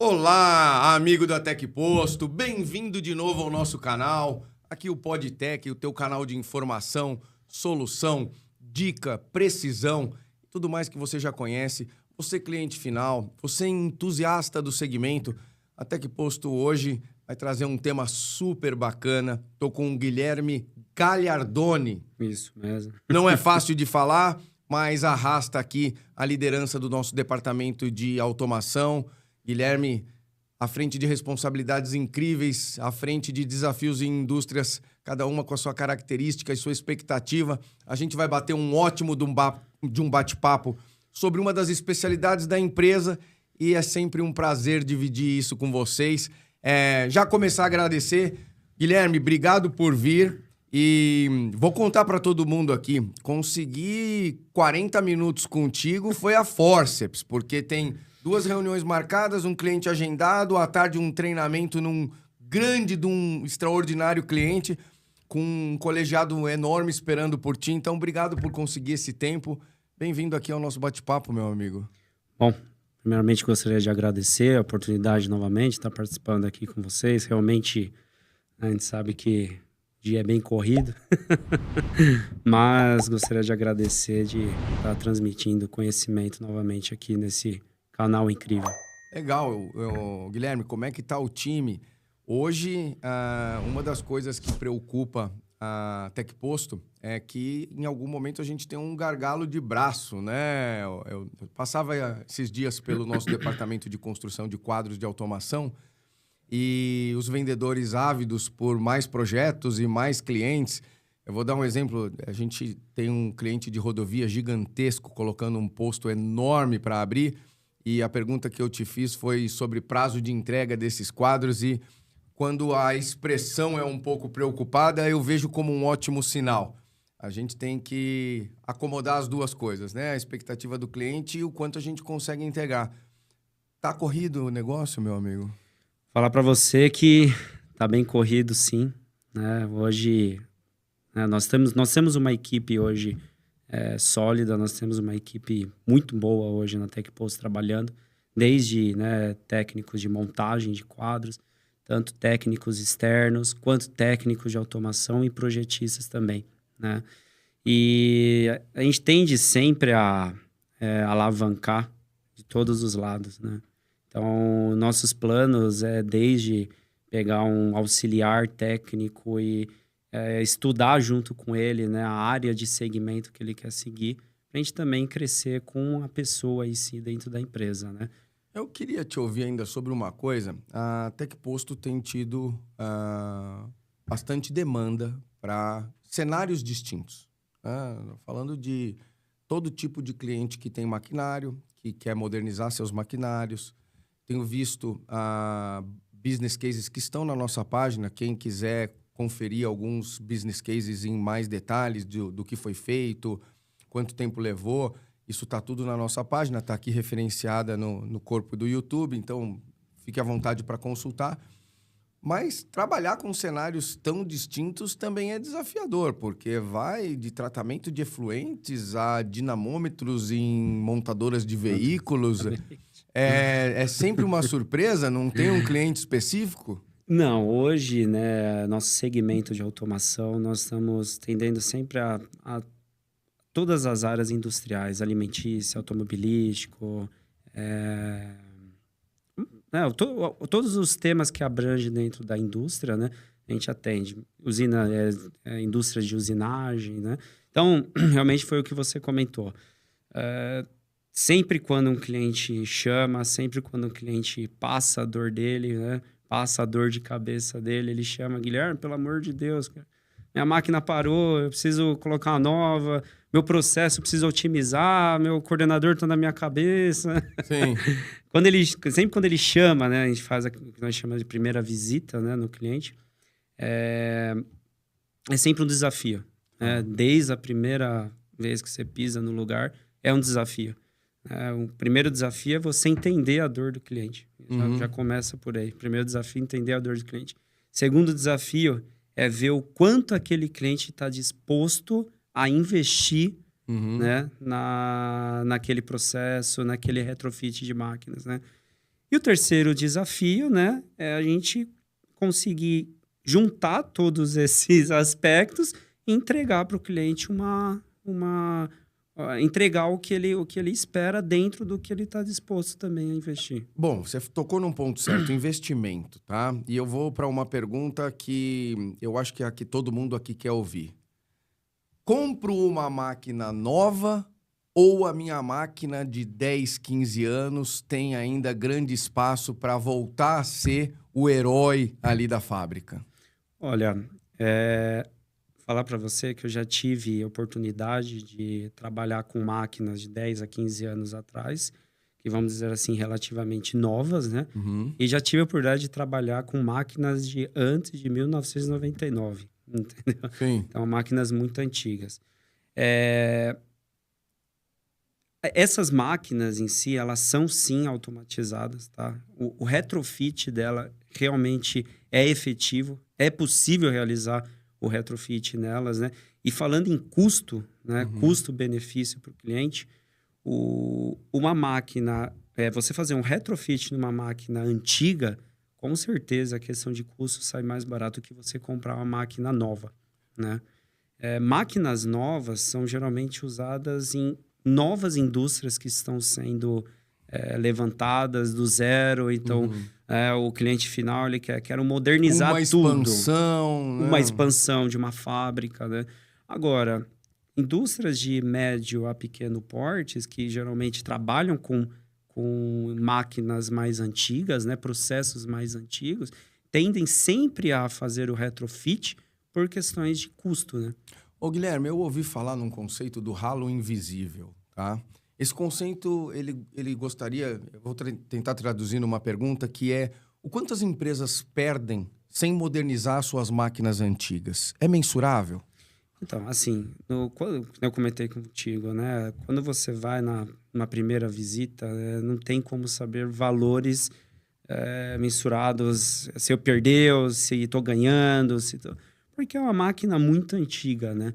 Olá, amigo da Tec Posto, bem-vindo de novo ao nosso canal. Aqui o PodTech, o teu canal de informação, solução, dica, precisão, tudo mais que você já conhece. Você cliente final, você entusiasta do segmento, a Tec Posto hoje vai trazer um tema super bacana. Tô com o Guilherme Gagliardoni. Isso mesmo. Não é fácil de falar, mas arrasta aqui a liderança do nosso departamento de automação. Guilherme, à frente de responsabilidades incríveis, à frente de desafios em indústrias, cada uma com a sua característica e sua expectativa. A gente vai bater um ótimo de um bate-papo sobre uma das especialidades da empresa e é sempre um prazer dividir isso com vocês. Já começar a agradecer. Guilherme, obrigado por vir. E vou contar para todo mundo aqui, conseguir 40 minutos contigo foi a forceps, porque tem 2 reuniões marcadas, um cliente agendado, à tarde um treinamento num extraordinário cliente, com um colegiado enorme esperando por ti. Então, obrigado por conseguir esse tempo. Bem-vindo aqui ao nosso bate-papo, meu amigo. Bom, primeiramente gostaria de agradecer a oportunidade novamente de estar participando aqui com vocês. Realmente, a gente sabe que o dia é bem corrido, mas gostaria de agradecer de estar transmitindo conhecimento novamente aqui nesse canal incrível. Legal. Guilherme, como é que tá o time? Hoje, uma das coisas que preocupa a Tec Posto é que em algum momento a gente tem um gargalo de braço, né? Eu passava esses dias pelo nosso departamento de construção de quadros de automação e os vendedores ávidos por mais projetos e mais clientes. Eu vou dar um exemplo. A gente tem um cliente de rodovia gigantesco colocando um posto enorme para abrir. E a pergunta que eu te fiz foi sobre prazo de entrega desses quadros e quando a expressão é um pouco preocupada, eu vejo como um ótimo sinal. A gente tem que acomodar as duas coisas, né? A expectativa do cliente e o quanto a gente consegue entregar. Tá corrido o negócio, meu amigo? Falar para você que tá bem corrido, sim, né? Hoje, né, nós temos uma equipe hoje sólida, nós temos uma equipe muito boa hoje na Tec Posto trabalhando, desde, né, técnicos de montagem de quadros, tanto técnicos externos, quanto técnicos de automação e projetistas também, né? E a gente tende sempre a alavancar de todos os lados, né? Então, nossos planos é desde pegar um auxiliar técnico e estudar junto com ele, né, a área de segmento que ele quer seguir, para a gente também crescer com a pessoa em si dentro da empresa, né? Eu queria te ouvir ainda sobre uma coisa. A Tec Posto tem tido bastante demanda para cenários distintos. Falando de todo tipo de cliente que tem maquinário, que quer modernizar seus maquinários. Tenho visto business cases que estão na nossa página. Quem quiser conferir alguns business cases em mais detalhes do que foi feito, quanto tempo levou, isso está tudo na nossa página, está aqui referenciada no corpo do YouTube, então fique à vontade para consultar. Mas trabalhar com cenários tão distintos também é desafiador, porque vai de tratamento de efluentes a dinamômetros em montadoras de veículos. É sempre uma surpresa? Não tem um cliente específico? Não, hoje, né, nosso segmento de automação, nós estamos tendendo sempre a todas as áreas industriais, alimentícia, automobilístico, todos os temas que abrangem dentro da indústria, né, a gente atende. Indústria de usinagem, né? Então, realmente foi o que você comentou. Sempre quando um cliente chama, sempre quando um cliente passa a dor dele, né, passa a dor de cabeça dele, ele chama: Guilherme, pelo amor de Deus, cara, minha máquina parou, eu preciso colocar uma nova, meu processo eu preciso otimizar, meu coordenador está na minha cabeça. Sim. Sempre quando ele chama, né, a gente faz o que nós chamamos de primeira visita, né, no cliente, é sempre um desafio, né? Desde a primeira vez que você pisa no lugar, é um desafio. O primeiro desafio é você entender a dor do cliente. Já começa por aí. Primeiro desafio é entender a dor do cliente. Segundo desafio é ver o quanto aquele cliente está disposto a investir, né, naquele processo, naquele retrofit de máquinas, né? E o terceiro desafio, né, é a gente conseguir juntar todos esses aspectos e entregar para o cliente entregar o que ele espera dentro do que ele está disposto também a investir. Bom, você tocou num ponto certo, investimento, tá? E eu vou para uma pergunta que eu acho que é a que todo mundo aqui quer ouvir. Compro uma máquina nova ou a minha máquina de 10, 15 anos tem ainda grande espaço para voltar a ser o herói ali da fábrica? Olha, falar para você que eu já tive a oportunidade de trabalhar com máquinas de 10 a 15 anos atrás, que vamos dizer assim, relativamente novas, né? Uhum. E já tive a oportunidade de trabalhar com máquinas de antes de 1999, entendeu? Sim. Então, máquinas muito antigas. Essas máquinas em si, elas são sim automatizadas, tá? O retrofit dela realmente é efetivo, é possível realizar o retrofit nelas, né? E falando em custo, né? Custo-benefício para o cliente, uma máquina, você fazer um retrofit numa máquina antiga, com certeza a questão de custo sai mais barato que você comprar uma máquina nova, né? Máquinas novas são geralmente usadas em novas indústrias que estão sendo levantadas do zero. Então, o cliente final ele quer modernizar Uma tudo. expansão, né? Uma expansão de uma fábrica, né? Agora, indústrias de médio a pequeno portes, que geralmente trabalham com máquinas mais antigas, né? Processos mais antigos, tendem sempre a fazer o retrofit por questões de custo, né? Ô, Guilherme, eu ouvi falar num conceito do ralo invisível, tá? Esse conceito, ele gostaria... Eu vou tentar traduzir numa pergunta que é... O quanto as empresas perdem sem modernizar suas máquinas antigas? É mensurável? Então, assim, quando eu comentei contigo, né? Quando você vai na primeira visita, não tem como saber valores mensurados, se eu perdeu, se estou ganhando, porque é uma máquina muito antiga, né?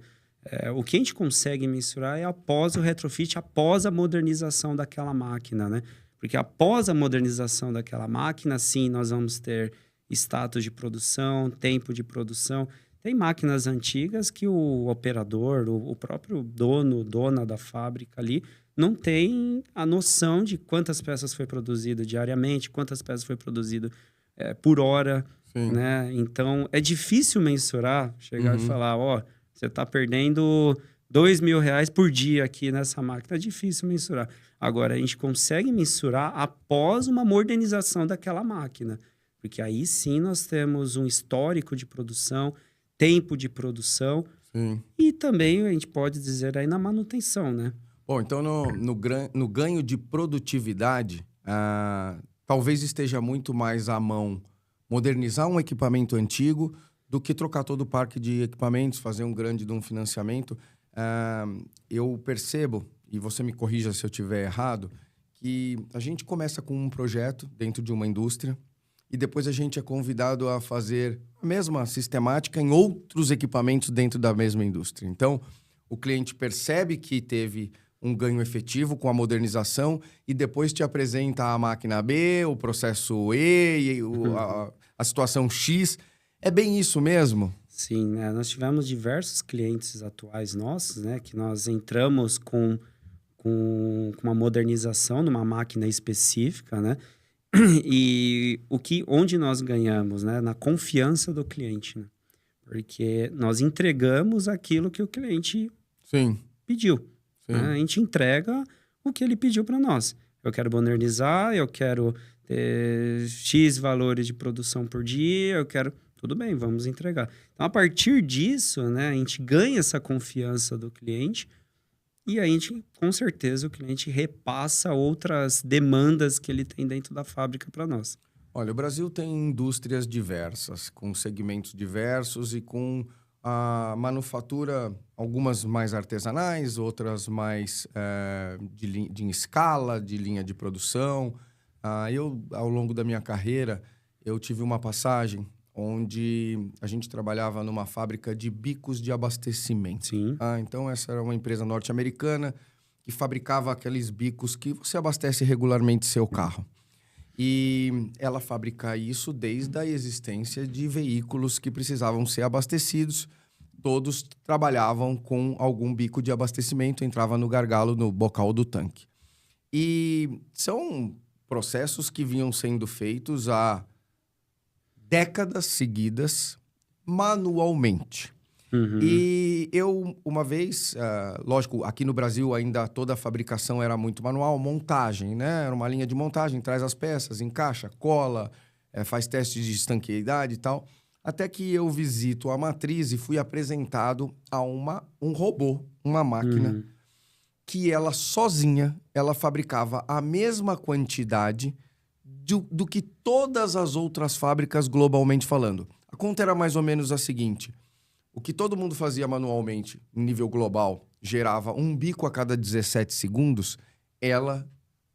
O que a gente consegue mensurar é após o retrofit, após a modernização daquela máquina, né? Porque após a modernização daquela máquina, sim, nós vamos ter status de produção, tempo de produção. Tem máquinas antigas que o operador, o próprio dona da fábrica ali, não tem a noção de quantas peças foi produzido diariamente, quantas peças foi produzido por hora, Sim. né? Então, é difícil mensurar, chegar e falar, você está perdendo R$2.000 por dia aqui nessa máquina. É difícil mensurar. Agora, a gente consegue mensurar após uma modernização daquela máquina. Porque aí sim nós temos um histórico de produção, tempo de produção. Sim. E também a gente pode dizer aí na manutenção, né? Bom, então no ganho de produtividade, talvez esteja muito mais à mão modernizar um equipamento antigo do que trocar todo o parque de equipamentos, fazer um grande de um financiamento. Eu percebo, e você me corrija se eu estiver errado, que a gente começa com um projeto dentro de uma indústria e depois a gente é convidado a fazer a mesma sistemática em outros equipamentos dentro da mesma indústria. Então, o cliente percebe que teve um ganho efetivo com a modernização e depois te apresenta a máquina B, o processo E, a situação X. É bem isso mesmo? Sim, né? Nós tivemos diversos clientes atuais nossos, né? Que nós entramos com uma modernização numa máquina específica, né? E onde nós ganhamos, né? Na confiança do cliente, né? Porque nós entregamos aquilo que o cliente pediu. Né? A gente entrega o que ele pediu para nós. Eu quero modernizar, eu quero ter X valores de produção por dia, eu quero... Tudo bem, vamos entregar. Então, a partir disso, né, a gente ganha essa confiança do cliente e a gente, com certeza, o cliente repassa outras demandas que ele tem dentro da fábrica para nós. Olha, o Brasil tem indústrias diversas, com segmentos diversos e com a manufatura, algumas mais artesanais, outras mais de escala, de linha de produção. Eu, ao longo da minha carreira, eu tive uma passagem onde a gente trabalhava numa fábrica de bicos de abastecimento. Sim. Então, essa era uma empresa norte-americana que fabricava aqueles bicos que você abastece regularmente seu carro. E ela fabrica isso desde a existência de veículos que precisavam ser abastecidos. Todos trabalhavam com algum bico de abastecimento, entrava no gargalo, no bocal do tanque. E são processos que vinham sendo feitos há décadas seguidas, manualmente. E eu, uma vez, lógico, aqui no Brasil ainda toda a fabricação era muito manual, montagem, né? Era uma linha de montagem, traz as peças, encaixa, cola, faz testes de estanqueidade e tal. Até que eu visito a matriz e fui apresentado a um robô, uma máquina, que ela sozinha, ela fabricava a mesma quantidade do que todas as outras fábricas globalmente falando. A conta era mais ou menos a seguinte: o que todo mundo fazia manualmente, em nível global, gerava um bico a cada 17 segundos, ela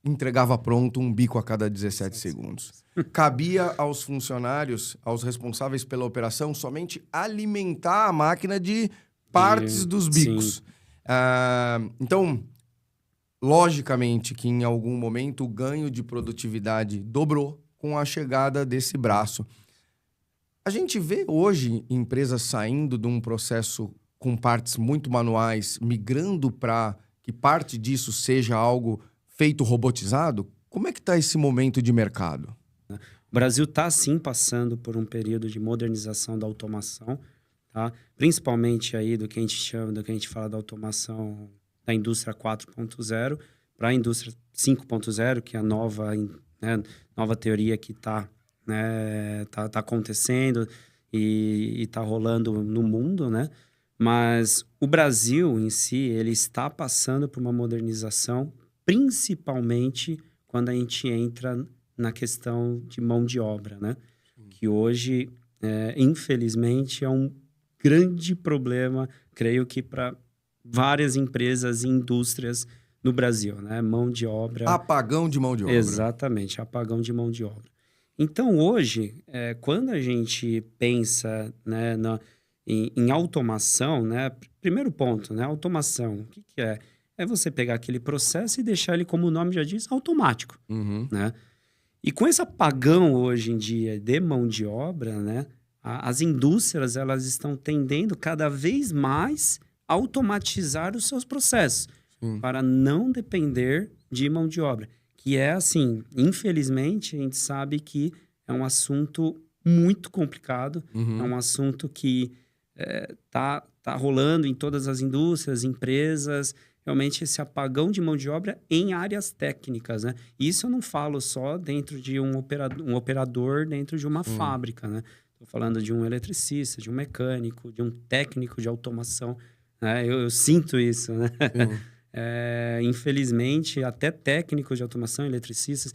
entregava pronto um bico a cada 17 segundos. Cabia aos funcionários, aos responsáveis pela operação, somente alimentar a máquina de partes dos bicos. Então, logicamente que em algum momento o ganho de produtividade dobrou com a chegada desse braço. A gente vê hoje empresas saindo de um processo com partes muito manuais, migrando para que parte disso seja algo feito robotizado. Como é que está esse momento de mercado? O Brasil está, sim, passando por um período de modernização da automação, tá? Principalmente aí do que a gente chama, do que a gente fala da automação da indústria 4.0 para a indústria 5.0, que é a nova teoria que está tá acontecendo e está rolando no mundo, né? Mas o Brasil em si, ele está passando por uma modernização, principalmente quando a gente entra na questão de mão de obra, né? Que hoje, infelizmente, é um grande problema, creio que para várias empresas e indústrias no Brasil, né? Mão de obra... Apagão de mão de obra. Exatamente, apagão de mão de obra. Então, hoje, quando a gente pensa, né, em automação, né? Primeiro ponto, né? Automação, o que é? É você pegar aquele processo e deixar ele, como o nome já diz, automático, né? E com esse apagão hoje em dia de mão de obra, né? As indústrias, elas estão tendendo cada vez mais a automatizar os seus processos para não depender de mão de obra. Que é assim, infelizmente, a gente sabe que é um assunto muito complicado, é um assunto que tá rolando em todas as indústrias, empresas, realmente esse apagão de mão de obra em áreas técnicas, né? Isso eu não falo só dentro de um operador dentro de uma fábrica, né? Estou falando de um eletricista, de um mecânico, de um técnico de automação, né? Eu sinto isso, né? Infelizmente, até técnicos de automação, eletricistas,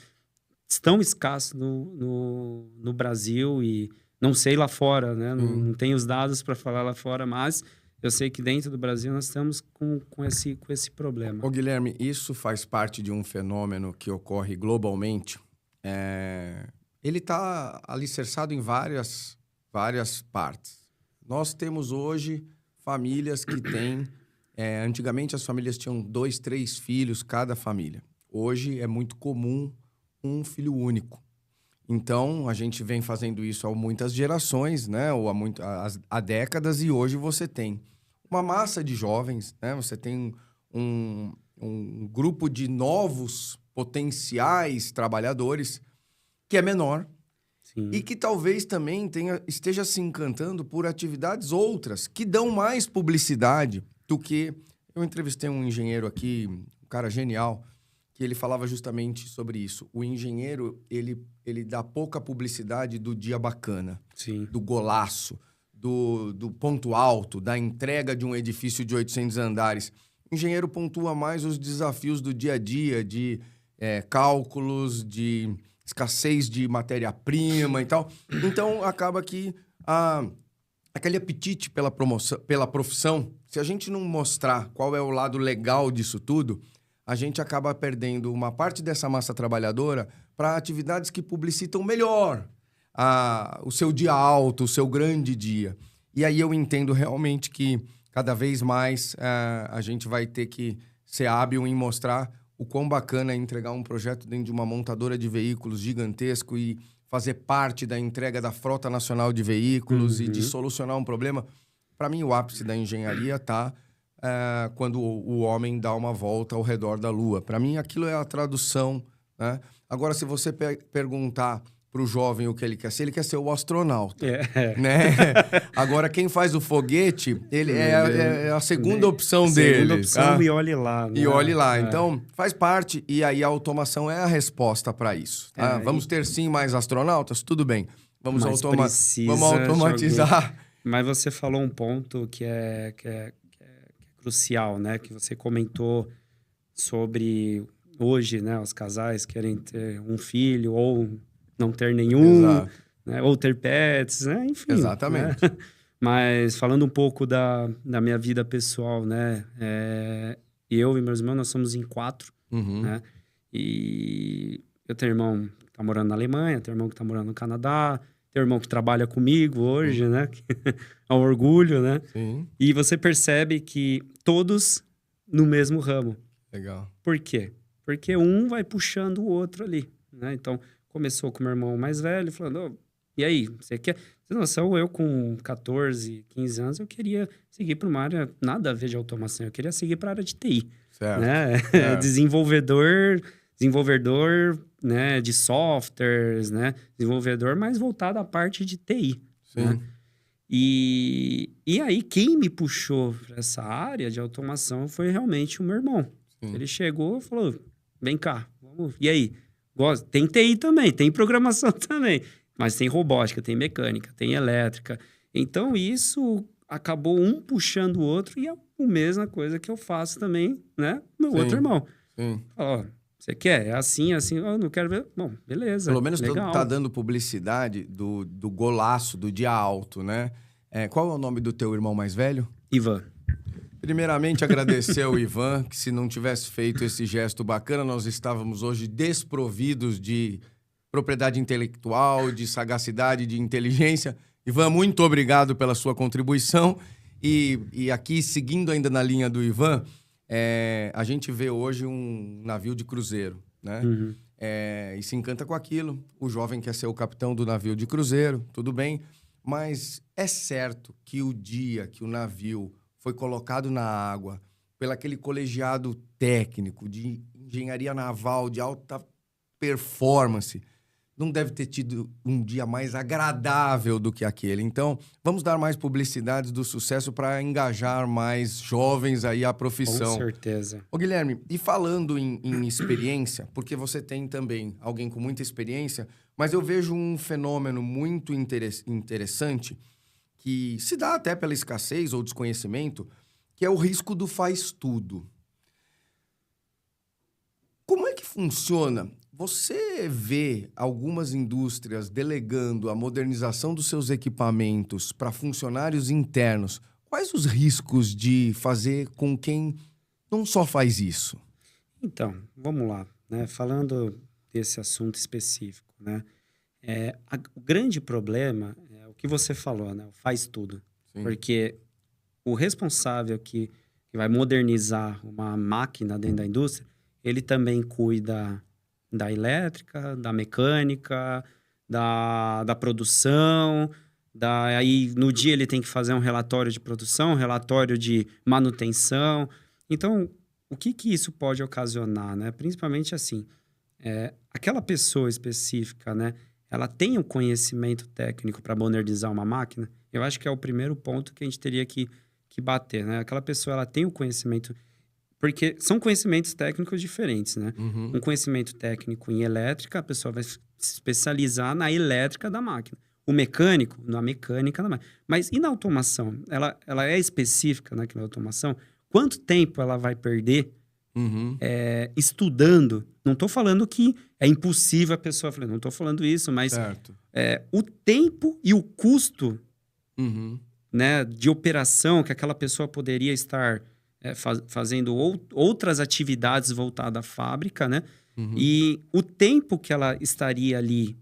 estão escassos no Brasil e não sei lá fora, né? Não tenho os dados para falar lá fora, mas eu sei que dentro do Brasil nós estamos com esse problema. Ô, Guilherme, isso faz parte de um fenômeno que ocorre globalmente. Ele está alicerçado em várias partes. Nós temos hoje famílias que têm... antigamente as famílias tinham 2, 3 filhos cada família. Hoje é muito comum um filho único. Então, a gente vem fazendo isso há muitas gerações, né? Ou há décadas, e hoje você tem uma massa de jovens, né? Você tem um grupo de novos potenciais trabalhadores que é menor. Sim. E que talvez também esteja se encantando por atividades outras que dão mais publicidade do que... Eu entrevistei um engenheiro aqui, um cara genial, que ele falava justamente sobre isso. O engenheiro, ele dá pouca publicidade do dia bacana, sim, do golaço, do ponto alto, da entrega de um edifício de 800 andares. O engenheiro pontua mais os desafios do dia a dia, de cálculos, de escassez de matéria-prima e tal. Então, acaba que aquele apetite pela profissão, se a gente não mostrar qual é o lado legal disso tudo, a gente acaba perdendo uma parte dessa massa trabalhadora para atividades que publicitam melhor o seu dia alto, o seu grande dia. E aí eu entendo realmente que cada vez mais a gente vai ter que ser hábil em mostrar o quão bacana é entregar um projeto dentro de uma montadora de veículos gigantesco e fazer parte da entrega da frota nacional de veículos e de solucionar um problema. Para mim, o ápice da engenharia está quando o homem dá uma volta ao redor da Lua. Para mim, aquilo é a tradução, né? Agora, se você perguntar para o jovem o que ele quer ser o astronauta, né? Agora, quem faz o foguete, ele é a segunda opção dele. Segunda opção, e olhe lá. Né? E olhe lá. Então, faz parte, e aí a automação é a resposta para isso. Tá? Vamos ter, sim, mais astronautas? Tudo bem. Vamos automatizar. Mas você falou um ponto que é crucial, né? Que você comentou sobre hoje, né? Os casais querem ter um filho ou não ter nenhum, né? Ou ter pets, né? Enfim. Exatamente. Né? Mas falando um pouco da minha vida pessoal, né? Eu e meus irmãos, nós somos em 4, né? E eu tenho irmão que tá morando na Alemanha, tenho irmão que tá morando no Canadá, tenho irmão que trabalha comigo hoje, né? É um orgulho, né? Sim. E você percebe que todos no mesmo ramo. Legal. Por quê? Porque um vai puxando o outro ali, né? Então, começou com o meu irmão mais velho, falando, e aí, você quer... Você tem noção, eu com 14, 15 anos, eu queria seguir para uma área, nada a ver de automação, eu queria seguir para a área de TI. Certo. Né? Certo. Desenvolvedor, né, de softwares, né? Desenvolvedor mais voltado à parte de TI. Sim. Né? E aí, quem me puxou para essa área de automação foi realmente o meu irmão. Sim. Ele chegou e falou, vem cá, vamos... E aí? Tem TI também, tem programação também, mas tem robótica, tem mecânica, tem elétrica. Então, isso acabou um puxando o outro e é a mesma coisa que eu faço também, né? Meu outro irmão. Sim. Ó, você quer? É assim, assim. Eu não quero ver. Bom, beleza. Pelo menos legal. tá dando publicidade do golaço, do dia alto, né? Qual é o nome do teu irmão mais velho? Ivan. Primeiramente, agradecer ao Ivan, que se não tivesse feito esse gesto bacana, nós estávamos hoje desprovidos de propriedade intelectual, de sagacidade, de inteligência. Ivan, muito obrigado pela sua contribuição. E aqui, seguindo ainda na linha do Ivan, a gente vê hoje um navio de cruzeiro, né? E se encanta com aquilo. O jovem quer ser o capitão do navio de cruzeiro, tudo bem. Mas é certo que o dia que o navio foi colocado na água pelo aquele colegiado técnico de engenharia naval de alta performance, não deve ter tido um dia mais agradável do que aquele. Então, vamos dar mais publicidades do sucesso para engajar mais jovens aí à profissão. Com certeza. Ô, Guilherme, e falando em experiência, porque você tem também alguém com muita experiência, mas eu vejo um fenômeno muito interessante que se dá até pela escassez ou desconhecimento, que é o risco do faz tudo. Como é que funciona? Você vê algumas indústrias delegando a modernização dos seus equipamentos para funcionários internos. Quais os riscos de fazer com quem não só faz isso? Então, vamos lá, né? Falando desse assunto específico, né? O grande problema é o que você falou, né? Faz tudo. Sim. Porque o responsável que vai modernizar uma máquina dentro da indústria, ele também cuida da elétrica, da mecânica, da produção. Aí, no dia, ele tem que fazer um relatório de produção, um relatório de manutenção. Então, o que isso pode ocasionar, né? Principalmente assim, aquela pessoa específica, né? Ela tem o conhecimento técnico para modernizar uma máquina. Eu acho que é o primeiro ponto que a gente teria que bater, né? Aquela pessoa, ela tem o conhecimento... Porque são conhecimentos técnicos diferentes, né? Um conhecimento técnico em elétrica, a pessoa vai se especializar na elétrica da máquina. O mecânico, na mecânica da máquina. Mas e na automação? Ela é específica naquela automação? Quanto tempo ela vai perder estudando? Não estou falando que é impossível a pessoa... Não estou falando isso, mas o tempo e o custo né, de operação que aquela pessoa poderia estar fazendo outras atividades voltadas à fábrica, né? E o tempo que ela estaria ali,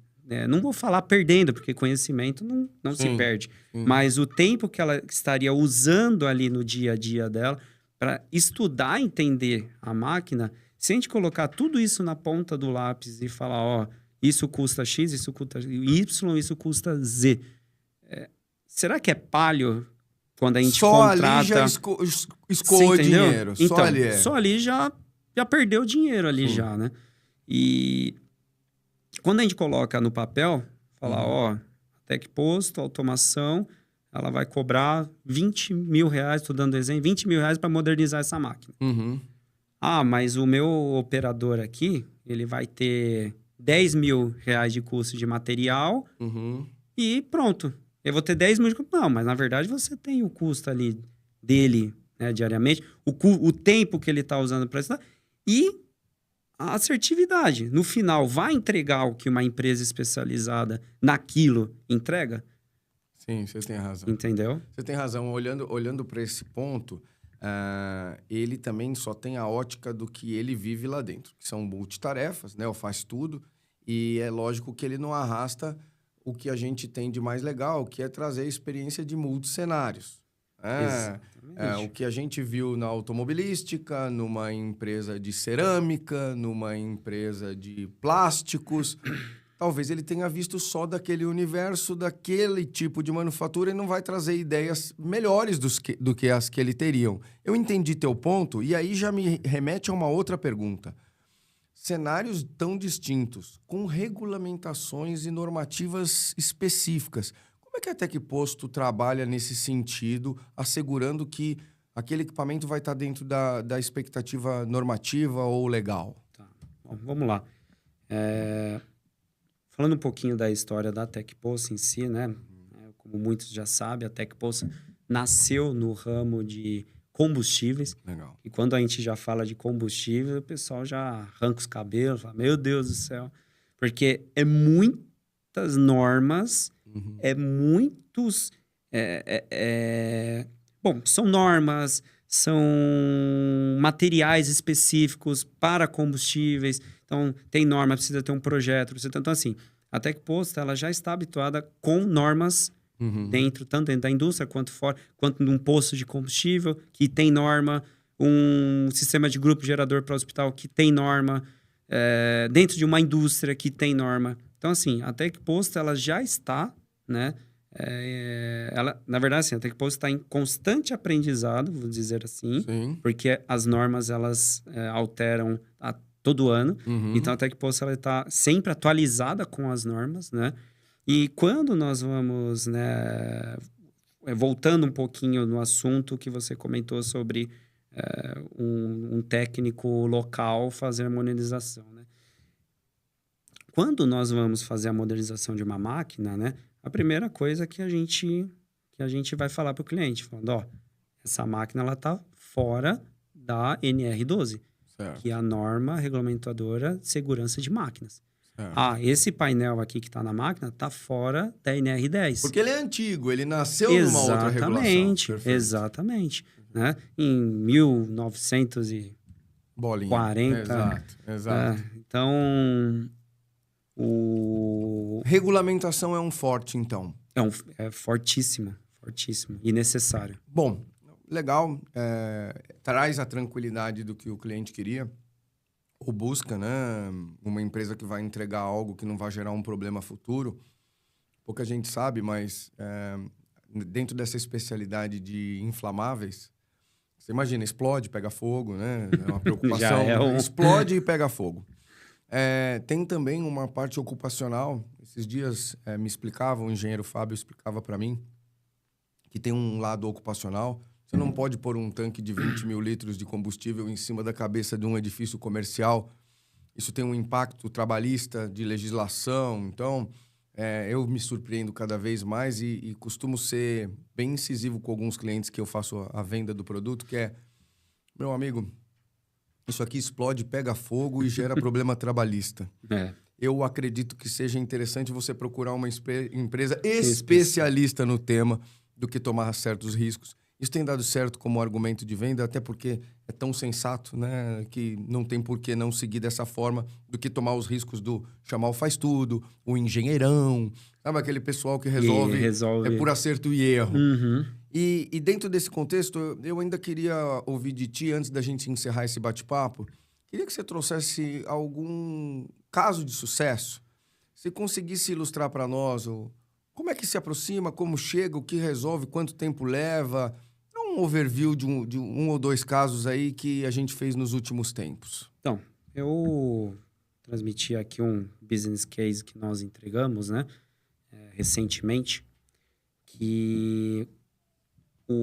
não vou falar perdendo, porque conhecimento não se perde, mas o tempo que ela estaria usando ali no dia a dia dela para estudar, entender a máquina, Se a gente colocar tudo isso na ponta do lápis e falar, ó, isso custa X, isso custa Y, isso custa Z. Será que é palho quando a gente só contrata... ali já escoou dinheiro. Então, só ali só ali já perdeu dinheiro ali já, né? E quando a gente coloca no papel, falar, ó, TecPosto, automação, ela vai cobrar 20 mil reais, estou dando exemplo, 20 mil reais para modernizar essa máquina. Ah, mas o meu operador aqui, ele vai ter 10 mil reais de custo de material e pronto. Eu vou ter 10 mil de custo. Não, mas na verdade você tem o custo ali dele, né, diariamente, o tempo que ele está usando para estudar e a assertividade. No final, vai entregar o que uma empresa especializada naquilo entrega? Sim, você tem razão. Entendeu? Você tem razão. Olhando para esse ponto, ele também só tem a ótica do que ele vive lá dentro, que são multitarefas, né? Ou faz tudo. E é lógico que ele não arrasta o que a gente tem de mais legal, que é trazer a experiência de multicenários. O que a gente viu na automobilística, numa empresa de cerâmica, numa empresa de plásticos... Talvez ele tenha visto só daquele universo, daquele tipo de manufatura e não vai trazer ideias melhores do que as que ele teriam. Eu entendi teu ponto e aí já me remete a uma outra pergunta. Cenários tão distintos, com regulamentações e normativas específicas. Como é que a TecPosto trabalha nesse sentido, assegurando que aquele equipamento vai estar dentro da expectativa normativa ou legal? Tá. Bom, vamos lá. Falando um pouquinho da história da TecPosto em si, né? Como muitos já sabem, a TecPosto nasceu no ramo de combustíveis. Legal. E quando a gente já fala de combustível, o pessoal já arranca os cabelos, fala, meu Deus do céu. Porque é muitas normas, é muitos... Bom, são normas, são materiais específicos para combustíveis. Então, tem norma, precisa ter um projeto. Então, assim, a TecPosto ela já está habituada com normas tanto dentro da indústria quanto fora, quanto num posto de combustível, que tem norma, um sistema de grupo gerador para o hospital que tem norma, dentro de uma indústria que tem norma. Então, assim, a TecPosto ela já está, né? Na verdade, assim, a TecPosto está em constante aprendizado, vou dizer assim, porque as normas elas alteram todo ano. Então, a TecPosto está sempre atualizada com as normas, né? E quando nós vamos, né, voltando um pouquinho no assunto que você comentou sobre um técnico local fazer a modernização, né? Quando nós vamos fazer a modernização de uma máquina, né, a primeira coisa que a gente vai falar para o cliente, falando, ó, essa máquina ela está fora da NR12. Certo. Que é a norma regulamentadora de segurança de máquinas. Certo. Esse painel aqui que está na máquina está fora da NR10. Porque ele é antigo, ele nasceu numa outra regulação. Exatamente. Né? Em 1940. Bolinha. Exato. Então, regulamentação é um forte, então. É fortíssimo e necessário. Bom, legal, traz a tranquilidade do que o cliente queria, ou busca, né? Uma empresa que vai entregar algo que não vai gerar um problema futuro. Pouca gente sabe, mas dentro dessa especialidade de inflamáveis, você imagina, explode, pega fogo, né? É uma preocupação. Explode e pega fogo. Tem também uma parte ocupacional. Esses dias me explicava, o engenheiro Fábio explicava para mim, que tem um lado ocupacional. Você não pode pôr um tanque de 20 mil litros de combustível em cima da cabeça de um edifício comercial. Isso tem um impacto trabalhista, de legislação. Então, eu me surpreendo cada vez mais e costumo ser bem incisivo com alguns clientes que eu faço a venda do produto, que é, meu amigo, isso aqui explode, pega fogo e gera problema trabalhista. Eu acredito que seja interessante você procurar uma empresa especialista no tema do que tomar certos riscos. Isso tem dado certo como argumento de venda, até porque é tão sensato, né? Que não tem por que não seguir dessa forma do que tomar os riscos do chamar o faz-tudo, o engenheirão, sabe? Aquele pessoal que resolve por acerto e erro. E dentro desse contexto, eu ainda queria ouvir de ti, antes da gente encerrar esse bate-papo, Queria que você trouxesse algum caso de sucesso. Se conseguisse ilustrar para nós como é que se aproxima, como chega, o que resolve, quanto tempo leva. Um overview de um ou dois casos aí que a gente fez nos últimos tempos. Então, eu transmiti aqui um business case que nós entregamos, né? Recentemente, que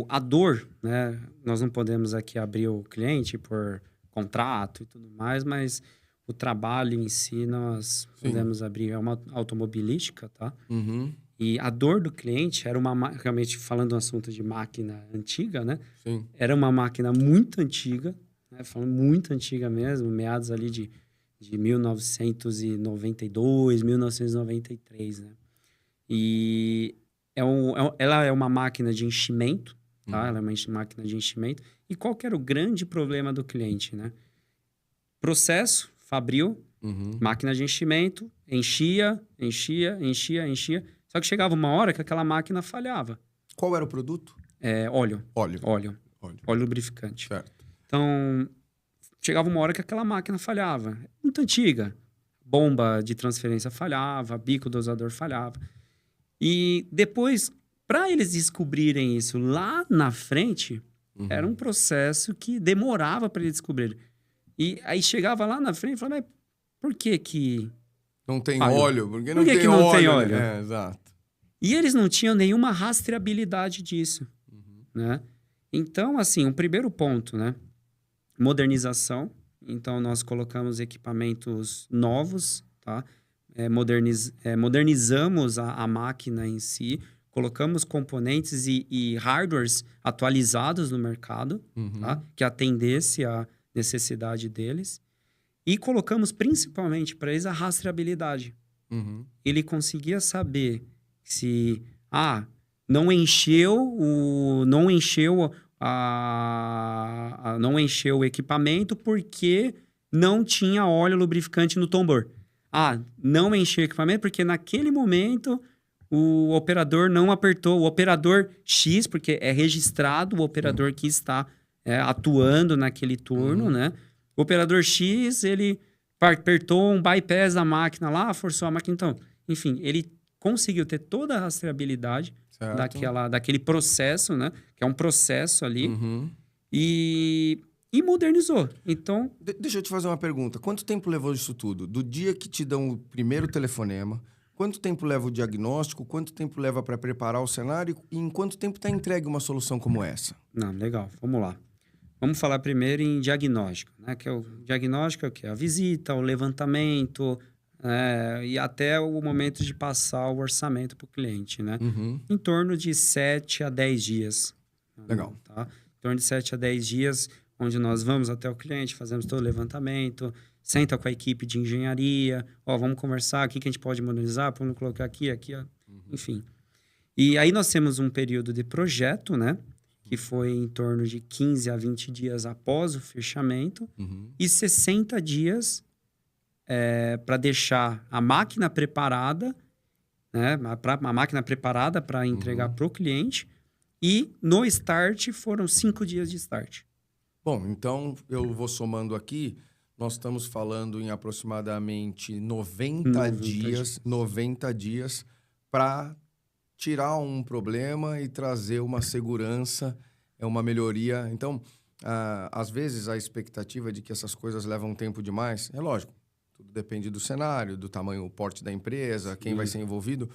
a dor, né? Nós não podemos aqui abrir o cliente por contrato e tudo mais, mas o trabalho em si nós podemos abrir. É uma automobilística, tá? Uhum. E a dor do cliente era realmente falando um assunto de máquina antiga, né? Sim. Era uma máquina muito antiga, né? Falando muito antiga mesmo, meados ali de 1992, 1993, né? E ela é uma máquina de enchimento, tá? Ela é uma máquina de enchimento. E qual que era o grande problema do cliente, né? Processo, fabril, máquina de enchimento, enchia. Só que chegava uma hora que aquela máquina falhava. Qual era o produto? Óleo. Óleo Lubrificante. Certo. Então, chegava uma hora que aquela máquina falhava. Muito antiga. Bomba de transferência falhava, bico dosador falhava. E depois, para eles descobrirem isso lá na frente, era um processo que demorava para eles descobrirem. E aí chegava lá na frente e falava, mas por que não tem falhou? óleo? Por que não tem óleo? Exato. E eles não tinham nenhuma rastreabilidade disso, né? Então, assim, o primeiro ponto, né? Modernização. Então, nós colocamos equipamentos novos, tá? Modernizamos a máquina em si, colocamos componentes e hardwares atualizados no mercado, tá? Que atendesse a necessidade deles. E colocamos principalmente para eles a rastreabilidade. Ele conseguia saber se não encheu o equipamento porque não tinha óleo lubrificante no tambor. Não encheu o equipamento porque naquele momento o operador não apertou. O operador X, porque é registrado o operador que está atuando naquele turno, né? O operador X, ele apertou um bypass da máquina lá, forçou a máquina. Então, enfim, ele conseguiu ter toda a rastreabilidade daquele processo, né? Que é um processo ali. E modernizou. Então... Deixa eu te fazer uma pergunta. Quanto tempo levou isso tudo? Do dia que te dão o primeiro telefonema, quanto tempo leva o diagnóstico? Quanto tempo leva para preparar o cenário? E em quanto tempo está entregue uma solução como essa? Não, legal. Vamos lá. Vamos falar primeiro em diagnóstico, né? Que o diagnóstico é o quê? A visita, o levantamento, e até o momento de passar o orçamento para o cliente, né? Em torno de 7 a 10 dias. Legal. Tá? Em torno de 7 a 10 dias, onde nós vamos até o cliente, fazemos todo o levantamento, senta com a equipe de engenharia, vamos conversar, o que a gente pode modernizar, vamos colocar aqui, enfim. E aí nós temos um período de projeto, né? Que foi em torno de 15 a 20 dias após o fechamento, e 60 dias para deixar a máquina preparada, né? A máquina preparada para entregar para o cliente, e no start foram 5 dias de start. Bom, então eu vou somando aqui, nós estamos falando em aproximadamente 90 dias para tirar um problema e trazer uma segurança, uma melhoria. Então, às vezes, a expectativa de que essas coisas levam tempo demais, é lógico, tudo depende do cenário, do tamanho, o porte da empresa, quem vai ser envolvido,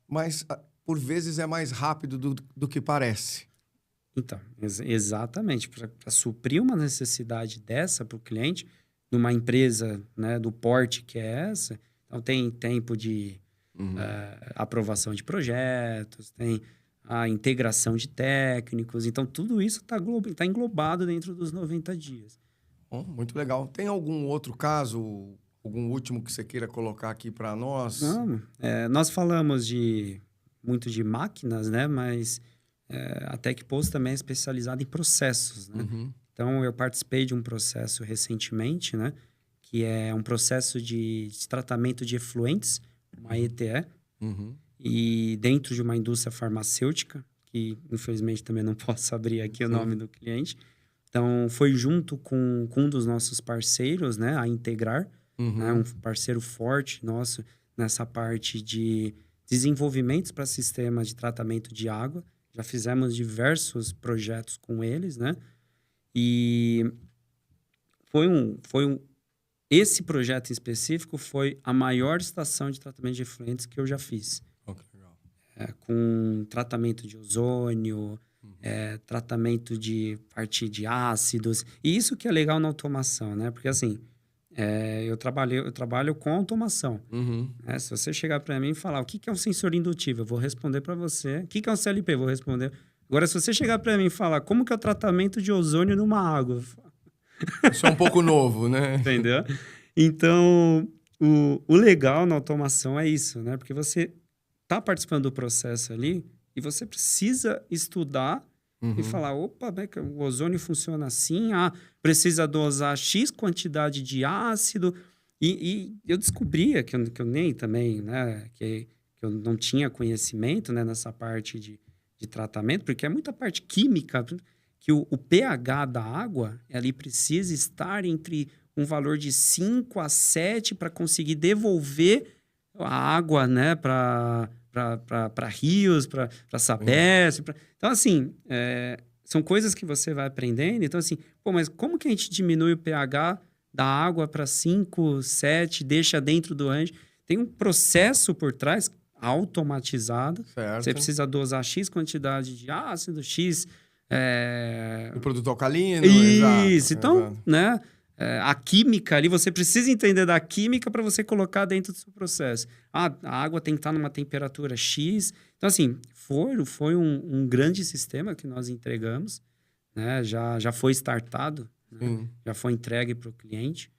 mas, por vezes, é mais rápido do que parece. Então, exatamente. Para suprir uma necessidade dessa para o cliente, numa empresa, né, do porte que é essa, então tem tempo de aprovação de projetos, tem a integração de técnicos. Então, tudo isso está englobado dentro dos 90 dias. Bom, muito legal. Tem algum outro caso, algum último que você queira colocar aqui para nós? Não, nós falamos muito de máquinas, né? Mas a TecPost também é especializada em processos, né? Então, eu participei de um processo recentemente, né? Que é um processo de tratamento de efluentes, uma ETE, e dentro de uma indústria farmacêutica, que infelizmente também não posso abrir aqui o nome do cliente, Então, foi junto com um dos nossos parceiros, né? A Integrar, né, um parceiro forte nosso nessa parte de desenvolvimentos para sistemas de tratamento de água. Já fizemos diversos projetos com eles, né? E esse projeto em específico foi a maior estação de tratamento de efluentes que eu já fiz. Oh, que legal. Com tratamento de ozônio, tratamento de parte de ácidos. E isso que é legal na automação, né? Porque assim, eu trabalho com automação. Né? Se você chegar para mim e falar o que é um sensor indutivo, eu vou responder para você. O que é um CLP? Eu vou responder. Agora, se você chegar para mim e falar como que é o tratamento de ozônio numa água... Isso é um pouco novo, né? Entendeu? Então, o legal na automação é isso, né? Porque você está participando do processo ali e você precisa estudar e falar, opa, o ozônio funciona assim, precisa dosar X quantidade de ácido. E eu descobria que eu nem também, né? Que eu não tinha conhecimento, né, nessa parte de tratamento, porque é muita parte química, que o pH da água, ele precisa estar entre um valor de 5 a 7 para conseguir devolver a água, né, para rios, para Sabesp. Então, assim, são coisas que você vai aprendendo. Então, assim, mas como que a gente diminui o pH da água para 5, 7, deixa dentro do range? Tem um processo por trás automatizado. Certo. Você precisa dosar X quantidade de ácido, X... O produto alcalino. Isso. Exato, então, exato. né? A química ali, você precisa entender da química para você colocar dentro do seu processo. A água tem que estar numa temperatura X. Então, assim, foi um grande sistema que nós entregamos, né? Já foi startado, né? Já foi entregue para o cliente.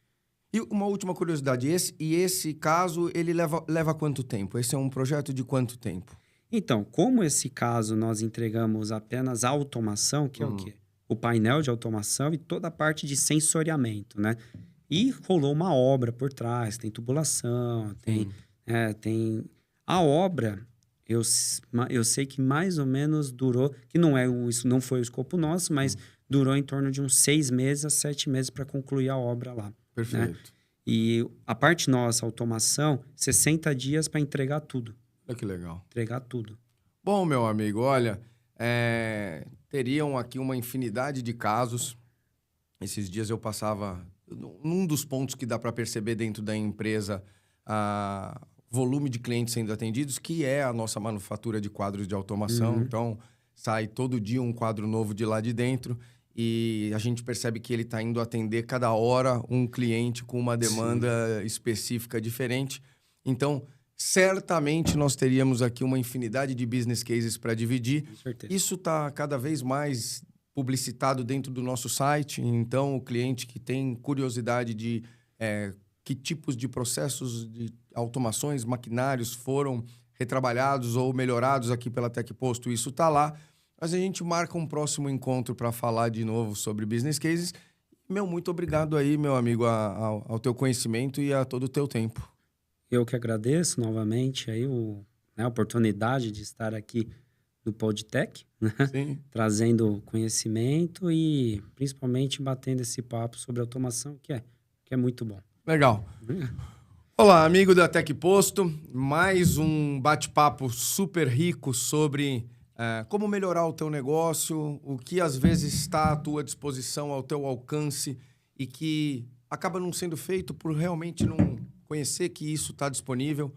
E uma última curiosidade, esse caso, ele leva quanto tempo? Esse é um projeto de quanto tempo? Então, como esse caso nós entregamos apenas a automação, que é o quê? O painel de automação e toda a parte de sensoriamento, né? E rolou uma obra por trás, tem tubulação, tem... A obra, eu sei que mais ou menos durou, que isso não foi o escopo nosso, mas durou em torno de uns 6 meses a 7 meses para concluir a obra lá. Perfeito. Né? E a parte nossa, automação, 60 dias para entregar tudo. Olha que legal. Entregar tudo. Bom, meu amigo, olha, teriam aqui uma infinidade de casos. Esses dias eu passava... Num dos pontos que dá para perceber dentro da empresa, volume de clientes sendo atendidos, que é a nossa manufatura de quadros de automação. Então, sai todo dia um quadro novo de lá de dentro e a gente percebe que ele está indo atender cada hora um cliente com uma demanda específica diferente. Então... certamente nós teríamos aqui uma infinidade de business cases para dividir. Com certeza. Isso está cada vez mais publicitado dentro do nosso site. Então, o cliente que tem curiosidade de que tipos de processos de automações, maquinários foram retrabalhados ou melhorados aqui pela TecPosto, isso está lá. Mas a gente marca um próximo encontro para falar de novo sobre business cases. Muito obrigado aí, meu amigo, ao teu conhecimento e a todo o teu tempo. Eu que agradeço novamente aí a oportunidade de estar aqui no Podtech, né? Sim. Trazendo conhecimento e principalmente batendo esse papo sobre automação, que é muito bom. Legal. Olá, amigo da TecPosto. Mais um bate-papo super rico sobre como melhorar o teu negócio, o que às vezes está à tua disposição, ao teu alcance e que acaba não sendo feito por realmente não... conhecer que isso está disponível,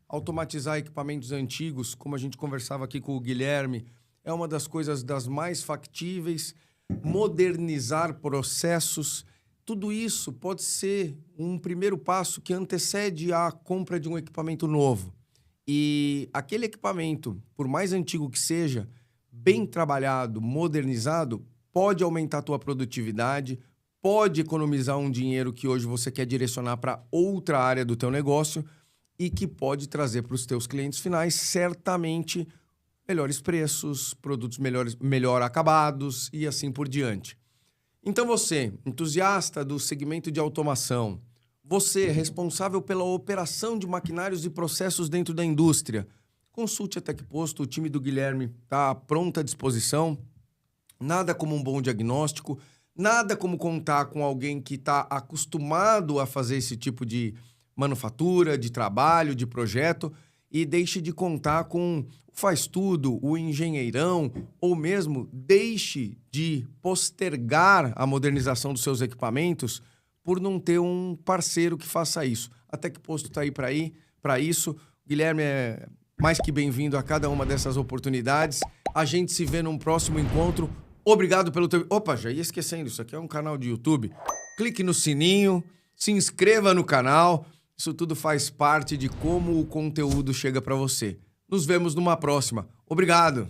automatizar equipamentos antigos, como a gente conversava aqui com o Guilherme, é uma das coisas das mais factíveis, modernizar processos, tudo isso pode ser um primeiro passo que antecede a compra de um equipamento novo. E aquele equipamento, por mais antigo que seja, bem trabalhado, modernizado, pode aumentar a tua produtividade, pode economizar um dinheiro que hoje você quer direcionar para outra área do teu negócio e que pode trazer para os teus clientes finais, certamente, melhores preços, produtos melhor acabados e assim por diante. Então você, entusiasta do segmento de automação, você, responsável pela operação de maquinários e processos dentro da indústria, consulte a TecPosto, o time do Guilherme está à pronta disposição. Nada como um bom diagnóstico, Nada como contar com alguém que está acostumado a fazer esse tipo de manufatura, de trabalho, de projeto, e deixe de contar com o faz-tudo, o engenheirão, ou mesmo deixe de postergar a modernização dos seus equipamentos por não ter um parceiro que faça isso. A TecPosto está aí para isso. Guilherme é mais que bem-vindo a cada uma dessas oportunidades. A gente se vê num próximo encontro. Obrigado pelo teu... Opa, já ia esquecendo, isso aqui é um canal de YouTube. Clique no sininho, se inscreva no canal. Isso tudo faz parte de como o conteúdo chega para você. Nos vemos numa próxima. Obrigado!